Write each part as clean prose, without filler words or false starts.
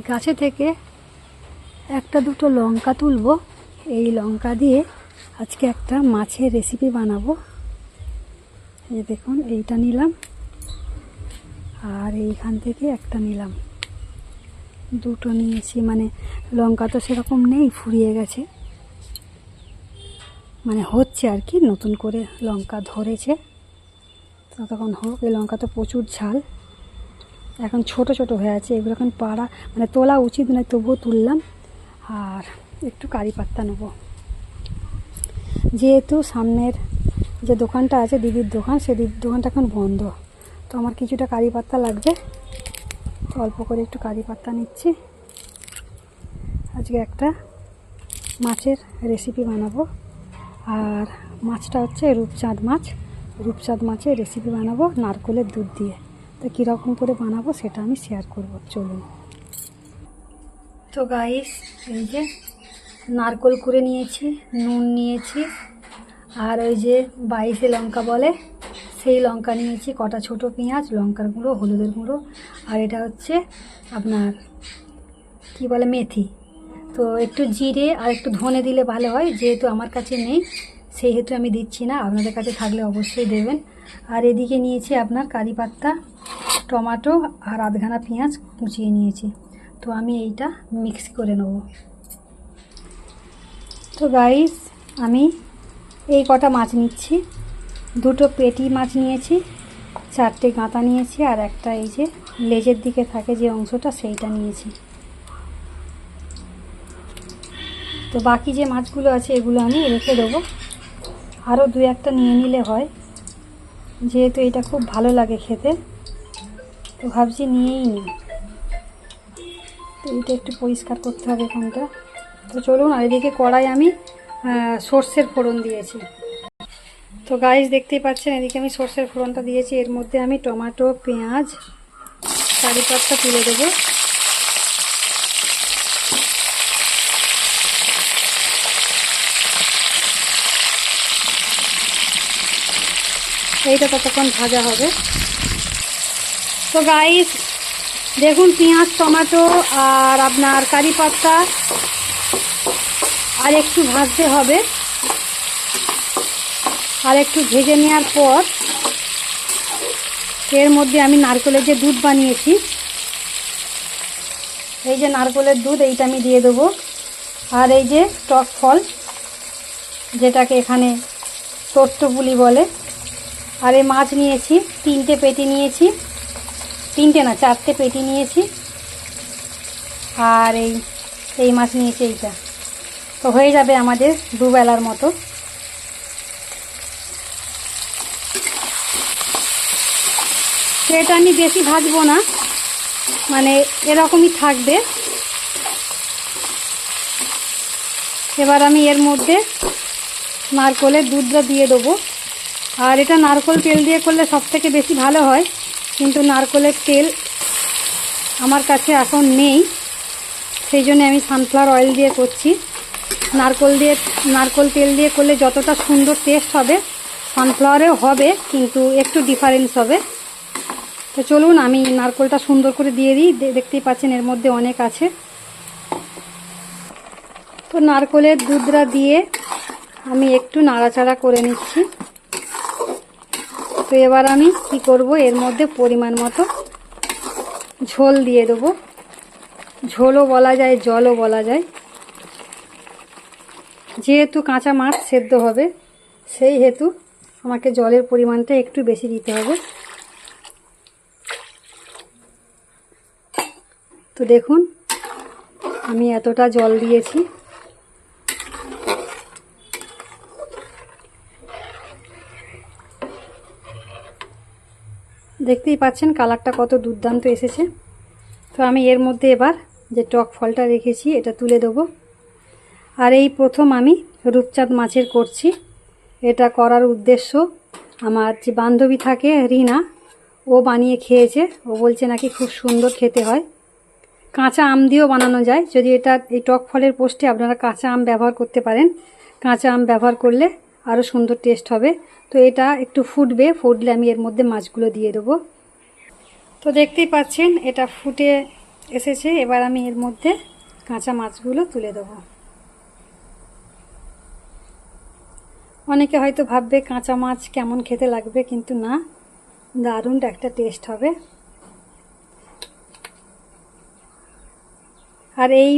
গাছে থেকে একটা দুটো লঙ্কা তুলবো। এই লঙ্কা দিয়ে আজকে একটা মাছের রেসিপি বানাবো। এই দেখুন, এইটা নিলাম আর এইখান থেকে একটা নিলাম, দুটো নিয়েছি। মানে লঙ্কা তো সেরকম নেই, ফুরিয়ে গেছে, মানে হচ্ছে আর কি, নতুন করে লঙ্কা ধরেছে, ততক্ষণ হোক। এই লঙ্কা তো প্রচুর ঝাল, এখন ছোট ছোট হয়ে আছে, এগুলো এখন পাড়া মানে তোলা উচিত নয়, তবুও তুললাম। আর একটু কারি পাত্তা নেব, যেহেতু সামনের যে দোকানটা আছে দিদির দোকান, সেই দিদির দোকানটা এখন বন্ধ, তো আমার কিছুটা কারি পাত্তা লাগবে, তো অল্প করে একটু কারি পাত্তা নিচ্ছি। আজকে একটা মাছের রেসিপি বানাবো, আর মাছটা হচ্ছে রূপচাঁদ মাছ। রূপচাঁদ মাছের রেসিপি বানাবো নারকেলের দুধ দিয়ে। তো কীরকম করে বানাবো সেটা আমি শেয়ার করব, চলুন। তো গাইস, এই যে নারকেল কুড়ে নিয়েছি, নুন নিয়েছি, আর ওই যে 22 লঙ্কা বলে সেই লঙ্কা নিয়েছি, কটা ছোট পেঁয়াজ, লঙ্কার গুঁড়ো, হলুদের গুঁড়ো, আর এটা হচ্ছে আপনার কি বলে মেথি। তো একটু জিরে আর একটু ধনে দিলে ভালো হয়, যেহেতু আমার কাছে নেই সেই হেতু আমি দিচ্ছি না, আপনাদের কাছে থাকলে অবশ্যই দেবেন। আর এদিকে নিয়েছি আপনার কারি পাত্তা, টমেটো আর আধখানা পেঁয়াজ কুচিয়ে নিয়েছি। তো আমি এইটা মিক্স করে নেব। তো গাইস, আমি এই কটা মাছ নিচ্ছি, দুটো পেটি মাছ নিয়েছি, 4টে গাঁতা নিয়েছি, আর একটা এই যে লেজের দিকে থাকে যে অংশটা সেইটা নিয়েছি। তো বাকি যে মাছগুলো আছে এগুলো আমি রেখে দেবো, আরও 2-1টা নিয়ে নিলে হয়, যেহেতু এটা খুব ভালো লাগে খেতে, তো ভাবছি নিয়েই নিই। তো এইটা একটু পরিষ্কার করতে হবে কোনটা। তো চলুন। আর এদিকে কড়াই আমি সর্ষের ফোড়ন দিয়েছি। তো গাইস, দেখতেই পাচ্ছেন এদিকে আমি সর্ষের ফোড়নটা দিয়েছি, এর মধ্যে আমি টমেটো, পেঁয়াজ, কারি পাত্তা তুলে দেবো। এইটা ততক্ষণ ভাজা হবে। তো গাইস দেখুন, পেঁয়াজ, টমেটো আর আপনার কারি পাত্তা আর একটু ভাজতে হবে, আর একটু ভেজে নেওয়ার পর এর মধ্যে আমি নারকেলের যে দুধ বানিয়েছি, এই যে নারকেলের দুধ, এইটা আমি দিয়ে দেবো। আর এই যে টক ফল, যেটাকে এখানে টোট্টপুলি বলে। আর এই মাছ নিয়েছি, 3টে পেটি নিয়েছি, 3টে না 4টে পেটি নিয়েছি, আর এই মাছ নিয়েছি এইটা। তো হয়ে যাবে আমাদের দুবেলার মতো। তো এটা আমি বেশি ভাজবো না, মানে এরকমই থাকবে। এবার আমি এর মধ্যে নারকেলের দুধটা দিয়ে দেবো। আর এটা নারকেল তেল দিয়ে করলে সবথেকে বেশি ভালো হয়, কিন্তু নারকেলের তেল আমার কাছে এখন নেই, সেই জন্য আমি সানফ্লাওয়ার অয়েল দিয়ে করছি। নারকেল তেল দিয়ে করলে যতটা সুন্দর টেস্ট হবে সানফ্লাওয়ারেও হবে, কিন্তু একটু ডিফারেন্স হবে। তো চলুন আমি নারকেলটা সুন্দর করে দিয়ে দিই। দেখতেই পাচ্ছেন এর মধ্যে অনেক আছে। তো নারকেলের দুধটা দিয়ে আমি একটু নাড়াচাড়া করে নিচ্ছি। তো এবার আমি কি করব, এর মধ্যে পরিমাণ মতো ঝোল দিয়ে দেবো। ঝোলও বলা যায়, জলও বলা যায়, যেহেতু কাঁচা মাছ সেদ্ধ হবে সেই হেতু আমাকে জলের পরিমাণটা একটু বেশি দিতে হবে। তো দেখুন আমি এতটা জল দিয়েছি। দেখতেই পাচ্ছেন কালারটা কত দুর্দান্ত এসেছে। তো আমি এর মধ্যে এবার যে টক ফলটা রেখেছি এটা তুলে দেবো। আর এই প্রথম আমি রূপচাঁদ মাছের করছি। এটা করার উদ্দেশ্য, আমার যে বান্ধবী থাকে রিনা, ও বানিয়ে খেয়েছে, ও বলছে নাকি খুব সুন্দর খেতে হয়। কাঁচা আম দিয়েও বানানো যায়, যদি এই টক ফলের পোস্টে আপনারা কাঁচা আম ব্যবহার করতে পারেন। কাঁচা আম ব্যবহার করলে আরও সুন্দর টেস্ট হবে। তো এটা একটু ফুটলে আমি এর মধ্যে মাছগুলো দিয়ে দেবো। তো দেখতেই পাচ্ছেন এটা ফুটে এসেছে। এবার আমি এর মধ্যে কাঁচা মাছগুলো তুলে দেবো। অনেকে হয়তো ভাববে কাঁচা মাছ কেমন খেতে লাগবে, কিন্তু না, দারুণ একটা টেস্ট হবে। আর এই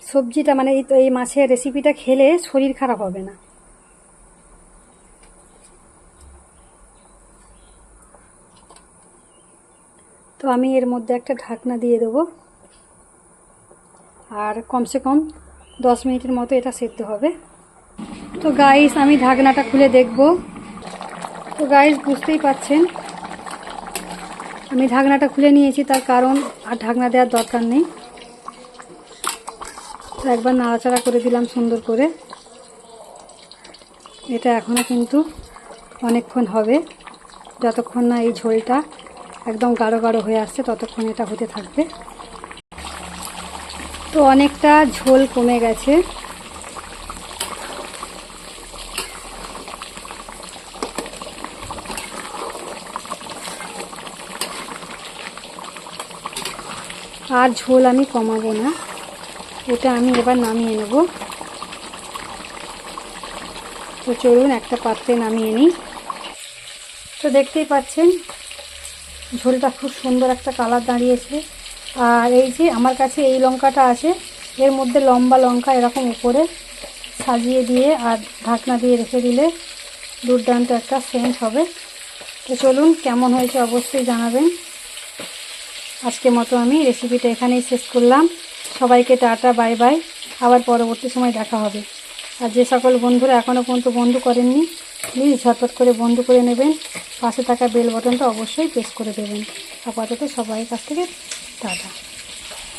সবজিটা মানে এই মাছের রেসিপিটা খেলে শরীর খারাপ হবে না। তো আমি এর মধ্যে একটা ঢাকনা দিয়ে দেবো, আর কমসে কম 10 মিনিটের মতো এটা সেদ্ধ হবে। তো গাইস আমি ঢাকনাটা খুলে দেখব। তো গাইস বুঝতেই পাচ্ছেন আমি ঢাকনাটা খুলে নিয়েছি, তার কারণ আর ঢাকনা দেওয়ার দরকার নেই। তো একবার নাড়াচাড়া করে দিলাম সুন্দর করে। এটা এখনও কিন্তু অনেকক্ষণ হবে, যতক্ষণ না এই ঝোলটা একদম গাঢ় গাঢ় হয়ে আসছে ততক্ষণ এটা হতে থাকবে। তো অনেকটা ঝোল কমে গেছে। আর ঝোল আমি কমাবো না, এটা আমি এবার নামিয়ে নেব। তো চলুন একটা পাত্রে নামিয়ে নিই। তো দেখতেই পাচ্ছেন ঝোলটা খুব সুন্দর একটা কালার দাঁড়িয়েছে। আর এই যে আমার কাছে এই লঙ্কাটা আছে, এর মধ্যে লম্বা লঙ্কা এরকম উপরে সাজিয়ে দিয়ে আর ঢাকনা দিয়ে রেখে দিলে দুর্দান্ত একটা সেন্ট হবে। তো চলুন কেমন হয়েছে অবশ্যই জানাবেন। আজকের মতো আমি রেসিপিটা এখানেই শেষ করলাম। সবাইকে টাটা, বাই বাই। আবার পরবর্তী সময় দেখা হবে। আর যে সকল বন্ধুরা এখনও পর্যন্ত বন্ধু করেননি, প্লিজ ঝটপট করে বন্ধু করে নেবেন। পাশে থাকা বেল বাটনটা অবশ্যই প্রেস করে দেবেন। আপাতত সবাই কাছ থেকে টাটা।